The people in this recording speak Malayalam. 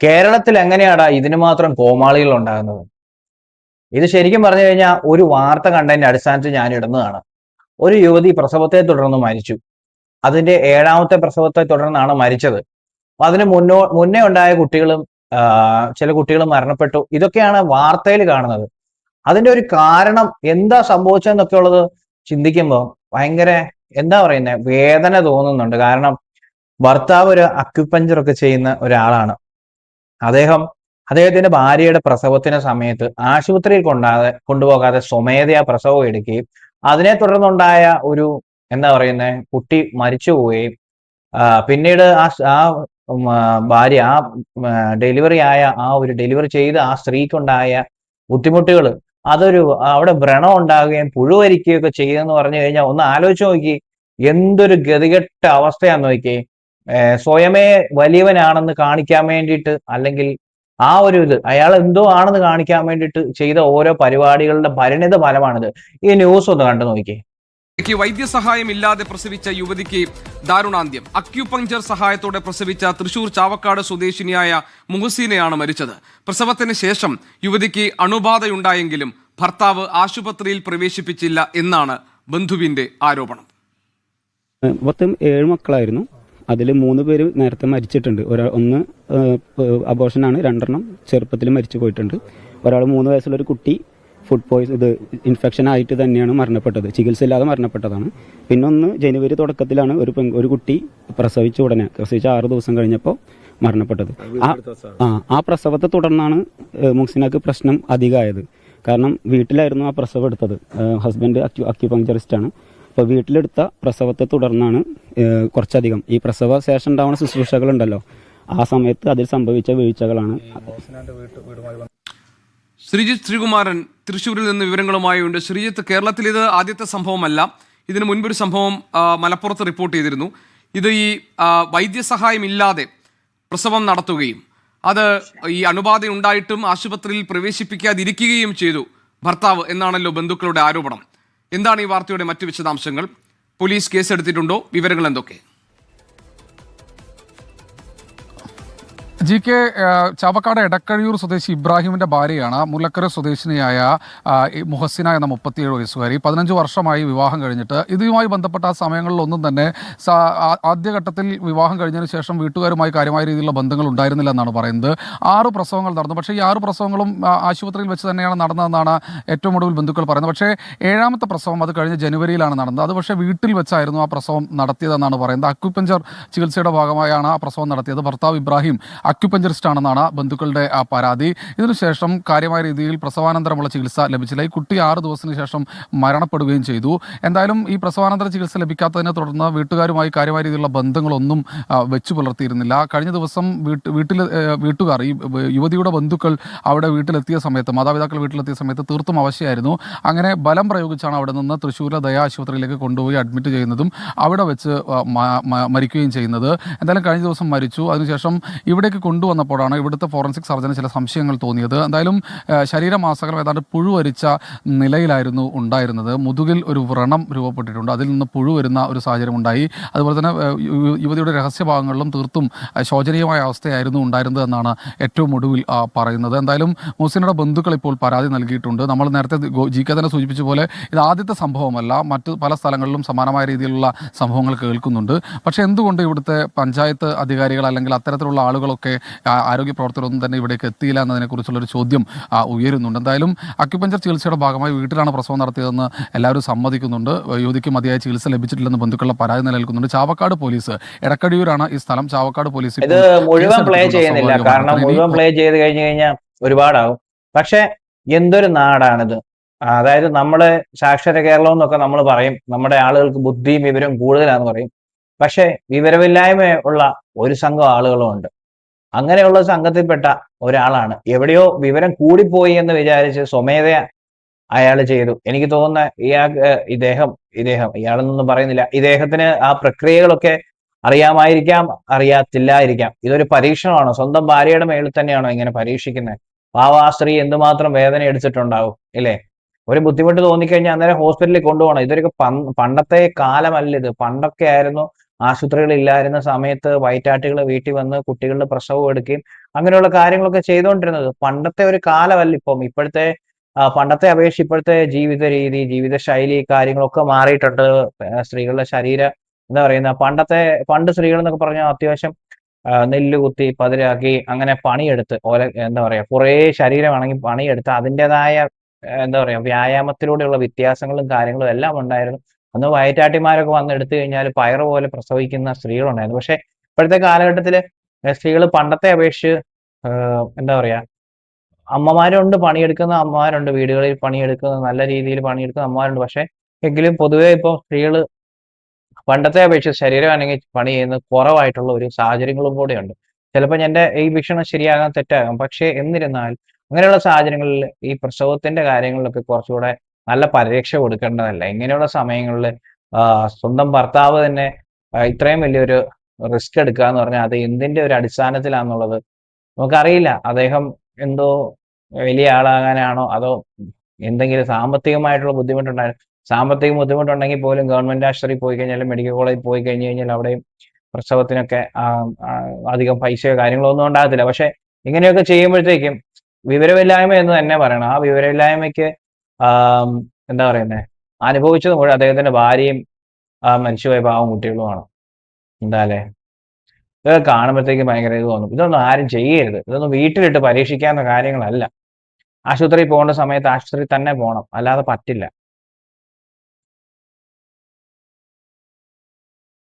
കേരളത്തിൽ എങ്ങനെയാടാ ഇതിന് മാത്രം കോമാളികൾ ഉണ്ടാകുന്നത്? ഇത് ശരിക്കും പറഞ്ഞു കഴിഞ്ഞാൽ ഒരു വാർത്ത കണ്ടതിന്റെ അടിസ്ഥാനത്തിൽ ഞാൻ ഇടുന്നതാണ്. ഒരു യുവതി പ്രസവത്തെ തുടർന്ന് മരിച്ചു. അതിന്റെ 7ാമത്തെ പ്രസവത്തെ തുടർന്നാണ് മരിച്ചത്. അപ്പൊ അതിന് മുന്നേ ഉണ്ടായ കുട്ടികളും ചില കുട്ടികൾ മരണപ്പെട്ടു. ഇതൊക്കെയാണ് വാർത്തയിൽ കാണുന്നത്. അതിന്റെ ഒരു കാരണം എന്താ സംഭവിച്ചതെന്നൊക്കെ ഉള്ളത് ചിന്തിക്കുമ്പോൾ ഭയങ്കര എന്താ പറയുന്നത്, വേദന തോന്നുന്നുണ്ട്. കാരണം ഭർത്താവ് ഒരു അക്യുപഞ്ചർ ഒക്കെ ചെയ്യുന്ന ഒരാളാണ്. അദ്ദേഹത്തിന്റെ ഭാര്യയുടെ പ്രസവത്തിന് സമയത്ത് ആശുപത്രിയിൽ കൊണ്ടുപോകാതെ സ്വമേധയാ പ്രസവം എടുക്കുകയും അതിനെ തുടർന്നുണ്ടായ ഒരു എന്താ പറയുന്നത്, കുട്ടി മരിച്ചു പോവുകയും പിന്നീട് ആ ഭാര്യ ഡെലിവറി ചെയ്ത ആ സ്ത്രീക്കുണ്ടായ ബുദ്ധിമുട്ടുകൾ, അവിടെ വ്രണം ഉണ്ടാകുകയും പുഴുവരിക്കുകയും ഒക്കെ ചെയ്യുമെന്ന് പറഞ്ഞു കഴിഞ്ഞാൽ ഒന്ന് ആലോചിച്ച് നോക്കി. എന്തൊരു ഗതികെട്ട അവസ്ഥയാന്ന് നോക്കി. സ്വയമേ വലിയവനാണെന്ന് കാണിക്കാൻ വേണ്ടിയിട്ട്, അല്ലെങ്കിൽ ആ ഒരു അയാൾ എന്തോ ആണെന്ന് കാണിക്കാൻ വേണ്ടിയിട്ട് ചെയ്ത ഓരോ പരിപാടികളുടെ പരിണിത ഫലമാണിത്. ഈ ന്യൂസ് ഒന്ന് കണ്ടു നോക്കി. വൈദ്യസഹായം ഇല്ലാതെ പ്രസവിച്ച യുവതിക്ക് ദാരുണാന്ത്യം. അക്യുപങ്ചർ സഹായത്തോടെ പ്രസവിച്ച തൃശൂർ ചാവക്കാട് സ്വദേശിനിയായ മുഹസീനയാണ് മരിച്ചത്. പ്രസവത്തിന് ശേഷം യുവതിക്ക് അണുബാധയുണ്ടായെങ്കിലും ഭർത്താവ് ആശുപത്രിയിൽ പ്രവേശിപ്പിച്ചില്ല എന്നാണ് ബന്ധുവിന്റെ ആരോപണം. മൊത്തം 7 മക്കളായിരുന്നു. അതിൽ 3 പേര് നേരത്തെ മരിച്ചിട്ടുണ്ട്. ഒന്ന് അബോർഷനാണ്, 2 ചെറുപ്പത്തിൽ മരിച്ചു പോയിട്ടുണ്ട്. ഒരാൾ 3 വയസ്സുള്ളൊരു കുട്ടി ഇൻഫെക്ഷൻ ആയിട്ട് തന്നെയാണ് മരണപ്പെട്ടത്, ചികിത്സ ഇല്ലാതെ മരണപ്പെട്ടതാണ്. പിന്നെ ഒന്ന് ജനുവരി തുടക്കത്തിലാണ് ഒരു കുട്ടി പ്രസവിച്ച 6 ദിവസം കഴിഞ്ഞപ്പോൾ മരണപ്പെട്ടത്. ആ പ്രസവത്തെ തുടർന്നാണ് മുഹ്സിനക്ക് പ്രശ്നം അധികമായത്. കാരണം വീട്ടിലായിരുന്നു ആ പ്രസവം എടുത്തത്. ഹസ്ബൻഡ് അക്യുപങ്ചറിസ്റ്റാണ്. അപ്പോൾ വീട്ടിലെടുത്ത പ്രസവത്തെ തുടർന്നാണ് കുറച്ചധികം ഈ പ്രസവ ശേഷം ഉണ്ടാവുന്ന ശുശ്രൂഷകളുണ്ടല്ലോ, ആ സമയത്ത് അതിൽ സംഭവിച്ച വീഴ്ചകളാണ്. ശ്രീജിത്ത് ശ്രീകുമാരൻ തൃശ്ശൂരിൽ നിന്ന് വിവരങ്ങളുമായി ഉണ്ട്. ശ്രീജിത്ത്, കേരളത്തിൽ ഇത് ആദ്യത്തെ സംഭവമല്ല. ഇതിനു മുൻപൊരു സംഭവം മലപ്പുറത്ത് റിപ്പോർട്ട് ചെയ്തിരുന്നു. ഇത് ഈ വൈദ്യസഹായം ഇല്ലാതെ പ്രസവം നടത്തുകയും അത് ഈ അണുബാധ ഉണ്ടായിട്ടും ആശുപത്രിയിൽ പ്രവേശിപ്പിക്കാതിരിക്കുകയും ചെയ്തു ഭർത്താവ് എന്നാണല്ലോ ബന്ധുക്കളുടെ ആരോപണം. എന്താണ് ഈ വാർത്തയുടെ മറ്റു വിശദാംശങ്ങൾ? പോലീസ് കേസെടുത്തിട്ടുണ്ടോ? വിവരങ്ങൾ എന്തൊക്കെ? GK ചാവക്കാട് എടക്കഴിയൂർ സ്വദേശി ഇബ്രാഹിമിന്റെ ഭാര്യയാണ് മുല്ലക്കര സ്വദേശിനിയായ മുഹസിന എന്ന 37 വയസ്സുകാരി. 15 വർഷമായി വിവാഹം കഴിഞ്ഞിട്ട്. ഇതുമായി ബന്ധപ്പെട്ട ആ സമയങ്ങളിലൊന്നും തന്നെ ആദ്യഘട്ടത്തിൽ വിവാഹം കഴിഞ്ഞതിന് ശേഷം വീട്ടുകാരുമായി കാര്യമായ രീതിയിലുള്ള ബന്ധങ്ങൾ ഉണ്ടായിരുന്നില്ല എന്നാണ് പറയുന്നത്. 6 പ്രസവങ്ങൾ നടന്നു. പക്ഷേ ഈ 6 പ്രസവങ്ങളും ആശുപത്രിയിൽ വെച്ച് തന്നെയാണ് നടന്നതെന്നാണ് ഏറ്റവും ഒടുവിൽ ബന്ധുക്കൾ പറയുന്നത്. പക്ഷേ 7ാമത്തെ പ്രസവം അത് കഴിഞ്ഞ ജനുവരിയിലാണ് നടന്നത്. അത് പക്ഷേ വീട്ടിൽ വെച്ചായിരുന്നു ആ പ്രസവം നടത്തിയതെന്നാണ് പറയുന്നത്. അക്യുപഞ്ചർ ചികിത്സയുടെ ഭാഗമായാണ് ആ പ്രസവം നടത്തിയത്. ഭർത്താവ് ഇബ്രാഹിം അക്യുപഞ്ചറിസ്റ്റ് ആണെന്നാണ് ബന്ധുക്കളുടെ പരാതി. ഇതിനുശേഷം കാര്യമായ രീതിയിൽ പ്രസവാനന്തരമുള്ള ചികിത്സ ലഭിച്ചില്ല. ഈ കുട്ടി 6 ദിവസത്തിന് ശേഷം മരണപ്പെടുകയും ചെയ്തു. എന്തായാലും ഈ പ്രസവാനന്തര ചികിത്സ ലഭിക്കാത്തതിനെ തുടർന്ന് വീട്ടുകാരുമായി കാര്യമായ രീതിയിലുള്ള ബന്ധങ്ങളൊന്നും വെച്ചു പുലർത്തിയിരുന്നില്ല. കഴിഞ്ഞ ദിവസം വീട്ടുകാർ, ഈ യുവതിയുടെ ബന്ധുക്കൾ അവിടെ വീട്ടിലെത്തിയ സമയത്ത്, മാതാപിതാക്കൾ വീട്ടിലെത്തിയ സമയത്ത് തീർത്തും അവശയായിരുന്നു. അങ്ങനെ ബലം പ്രയോഗിച്ചാണ് അവിടെ നിന്ന് തൃശ്ശൂരിലെ ദയാ ആശുപത്രിയിലേക്ക് കൊണ്ടുപോയി അഡ്മിറ്റ് ചെയ്യുന്നതും അവിടെ വെച്ച് മരിക്കുകയും ചെയ്യുന്നത്. എന്തായാലും കഴിഞ്ഞ ദിവസം മരിച്ചു. അതിനുശേഷം ഇവിടേക്ക് കൊണ്ടുവന്നപ്പോഴാണ് ഇവിടുത്തെ ഫോറൻസിക് സർജന് ചില സംശയങ്ങൾ തോന്നിയത്. എന്തായാലും ശരീരമാസകലം ഏതാണ്ട് പുഴുവരിച്ച നിലയിലായിരുന്നു ഉണ്ടായിരുന്നത്. മുതുകിൽ ഒരു വ്രണം രൂപപ്പെട്ടിട്ടുണ്ട്. അതിൽ നിന്ന് പുഴു വരുന്ന ഒരു സാഹചര്യം ഉണ്ടായി. അതുപോലെ തന്നെ യുവതിയുടെ രഹസ്യഭാഗങ്ങളിലും തീർത്തും ശോചനീയമായ അവസ്ഥയായിരുന്നു ഉണ്ടായിരുന്നത് എന്നാണ് ഏറ്റവും ഒടുവിൽ പറയുന്നത്. എന്തായാലും മുഹസിനയുടെ ബന്ധുക്കൾ ഇപ്പോൾ പരാതി നൽകിയിട്ടുണ്ട്. നമ്മൾ നേരത്തെ GK തന്നെ സൂചിപ്പിച്ച പോലെ ഇത് ആദ്യത്തെ സംഭവമല്ല. മറ്റ് പല സ്ഥലങ്ങളിലും സമാനമായ രീതിയിലുള്ള സംഭവങ്ങൾ കേൾക്കുന്നുണ്ട്. പക്ഷേ എന്തുകൊണ്ട് ഇവിടുത്തെ പഞ്ചായത്ത് അധികാരികൾ അല്ലെങ്കിൽ അത്തരത്തിലുള്ള ആളുകളൊക്കെ ആരോഗ്യ പ്രവർത്തകരൊന്നും തന്നെ ഇവിടേക്ക് എത്തിയില്ല എന്നതിനെക്കുറിച്ചുള്ളൊരു ചോദ്യം ഉയരുന്നുണ്ട്. എന്തായാലും അക്യുപഞ്ചർ ചികിത്സയുടെ ഭാഗമായി വീട്ടിലാണ് പ്രസവം നടത്തിയതെന്ന് എല്ലാവരും സമ്മതിക്കുന്നുണ്ട്. യുവതിക്ക് മതിയായ ചികിത്സ ലഭിച്ചിട്ടില്ലെന്ന് ബന്ധുക്കളുടെ പരാതി നിലനിൽക്കുന്നുണ്ട്. ചാവക്കാട് പോലീസ്, എടക്കഴിയൂരാണ് ഈ സ്ഥലം. ചാവക്കാട് പോലീസ് ഇത് മുഴുവൻ പ്ലേ ചെയ്യുന്നില്ല, കാരണം മുഴുവൻ പ്ലേ ചെയ്ത് കഴിഞ്ഞു കഴിഞ്ഞാൽ ഒരുപാടാവും. പക്ഷെ എന്തൊരു നാടാണിത്. അതായത് നമ്മള് സാക്ഷര കേരളം എന്നൊക്കെ നമ്മൾ പറയും, നമ്മുടെ ആളുകൾക്ക് ബുദ്ധിയും വിവരവും കൂടുതലാന്ന് പറയും. പക്ഷെ വിവരമില്ലായ്മ ഉള്ള ഒരു സംഘം ആളുകളും ഉണ്ട്. അങ്ങനെയുള്ള സംഘത്തിൽപ്പെട്ട ഒരാളാണ്. എവിടെയോ വിവരം കൂടിപ്പോയി എന്ന് വിചാരിച്ച് സ്വമേധയാ അയാൾ ചെയ്തു. എനിക്ക് തോന്നുന്ന ഇയാളെന്നൊന്നും പറയുന്നില്ല, ഇദ്ദേഹത്തിന് ആ പ്രക്രിയകളൊക്കെ അറിയാമായിരിക്കാം, അറിയാത്തില്ലായിരിക്കാം. ഇതൊരു പരീക്ഷണമാണോ? സ്വന്തം ഭാര്യയുടെ മേളിൽ തന്നെയാണോ ഇങ്ങനെ പരീക്ഷിക്കുന്നത്? ആ സ്ത്രീ എന്തുമാത്രം വേദന എടുത്തിട്ടുണ്ടാവും ഇല്ലേ? ഒരു ബുദ്ധിമുട്ട് തോന്നിക്കഴിഞ്ഞാൽ അന്നേരം ഹോസ്പിറ്റലിൽ കൊണ്ടുപോകണം. ഇതൊരു പണ്ടത്തെ കാലമല്ല ഇത്. പണ്ടൊക്കെ ആയിരുന്നു ആശുപത്രികൾ ഇല്ലായിരുന്ന സമയത്ത് വയറ്റാട്ടുകൾ വീട്ടിൽ വന്ന് കുട്ടികളുടെ പ്രസവം എടുക്കുകയും അങ്ങനെയുള്ള കാര്യങ്ങളൊക്കെ ചെയ്തുകൊണ്ടിരുന്നത്. പണ്ടത്തെ ഒരു കാലമല്ല ഇപ്പം. ഇപ്പോഴത്തെ പണ്ടത്തെ അപേക്ഷിച്ച് ഇപ്പോഴത്തെ ജീവിത രീതി, ജീവിത ശൈലി കാര്യങ്ങളൊക്കെ മാറിയിട്ടുണ്ട്. സ്ത്രീകളുടെ എന്താ പറയുന്ന പണ്ട് സ്ത്രീകൾ എന്നൊക്കെ പറഞ്ഞാൽ അത്യാവശ്യം നെല്ല് കുത്തി പതിരാക്കി അങ്ങനെ പണിയെടുത്ത് എന്താ പറയാ കുറേ ശരീരമാണെങ്കിൽ പണിയെടുത്ത് അതിൻ്റെതായ എന്താ പറയാ വ്യായാമത്തിലൂടെയുള്ള വ്യത്യാസങ്ങളും കാര്യങ്ങളും എല്ലാം ഉണ്ടായിരുന്നു. അന്ന് വയറ്റാട്ടിമാരൊക്കെ വന്ന് എടുത്തു കഴിഞ്ഞാൽ പയറ് പോലെ പ്രസവിക്കുന്ന സ്ത്രീകളുണ്ടായിരുന്നു. പക്ഷെ ഇപ്പോഴത്തെ കാലഘട്ടത്തില് സ്ത്രീകൾ പണ്ടത്തെ അപേക്ഷിച്ച് എന്താ പറയാ അമ്മമാരുണ്ട്, പണിയെടുക്കുന്ന അമ്മമാരുണ്ട്, വീടുകളിൽ പണിയെടുക്കുന്ന നല്ല രീതിയിൽ പണിയെടുക്കുന്ന അമ്മമാരുണ്ട്. പക്ഷെ എങ്കിലും പൊതുവെ ഇപ്പോൾ സ്ത്രീകൾ പണ്ടത്തെ അപേക്ഷിച്ച് ശരീരം അനങ്ങി പണി ചെയ്യുന്നത് കുറവായിട്ടുള്ള ഒരു സാഹചര്യങ്ങളും കൂടെയുണ്ട്. ചിലപ്പോൾ എൻ്റെ ഈ വീക്ഷണം ശരിയാകാം, തെറ്റാകാം. പക്ഷേ എന്നിരുന്നാലും അങ്ങനെയുള്ള സാഹചര്യങ്ങളിൽ ഈ പ്രസവത്തിന്റെ കാര്യങ്ങളിലൊക്കെ കുറച്ചുകൂടെ നല്ല പരിരക്ഷ കൊടുക്കേണ്ടതല്ലേ? ഇങ്ങനെയുള്ള സമയങ്ങളിൽ സ്വന്തം ഭർത്താവ് തന്നെ ഇത്രയും വലിയൊരു റിസ്ക് എടുക്കുക എന്ന് പറഞ്ഞാൽ അത് എന്തിന്റെ ഒരു അടിസ്ഥാനത്തിലാന്നുള്ളത് നമുക്കറിയില്ല. അദ്ദേഹം എന്തോ വലിയ ആളാകാനാണോ അതോ എന്തെങ്കിലും സാമ്പത്തികമായിട്ടുള്ള സാമ്പത്തിക ബുദ്ധിമുട്ടുണ്ടെങ്കിൽ പോലും ഗവൺമെന്റ് ആശുപത്രിയിൽ പോയി കഴിഞ്ഞാലും മെഡിക്കൽ കോളേജിൽ പോയി കഴിഞ്ഞ് കഴിഞ്ഞാൽ അവിടെയും പ്രസവത്തിനൊക്കെ അധികം പൈസയോ കാര്യങ്ങളോ ഒന്നും ഉണ്ടാകത്തില്ല. പക്ഷെ ഇങ്ങനെയൊക്കെ ചെയ്യുമ്പോഴത്തേക്കും വിവരമില്ലായ്മ എന്ന് തന്നെ പറയണം. ആ വിവരമില്ലായ്മയ്ക്ക് എന്താ പറയുന്നത് അനുഭവിച്ചത് മുഴുവൻ അദ്ദേഹത്തിന്റെ ഭാര്യയും മരിച്ചുപോയ പാവം കുട്ടികളുമാണ്. എന്താ അല്ലേ? ഇതൊക്കെ കാണുമ്പോഴത്തേക്ക് ഭയങ്കര ഇത് തോന്നും. ഇതൊന്നും ആരും ചെയ്യരുത്. ഇതൊന്നും വീട്ടിലിട്ട് പരീക്ഷിക്കാവുന്ന കാര്യങ്ങളല്ല. ആശുപത്രിയിൽ പോകേണ്ട സമയത്ത് ആശുപത്രിയിൽ തന്നെ പോകണം. അല്ലാതെ പറ്റില്ല.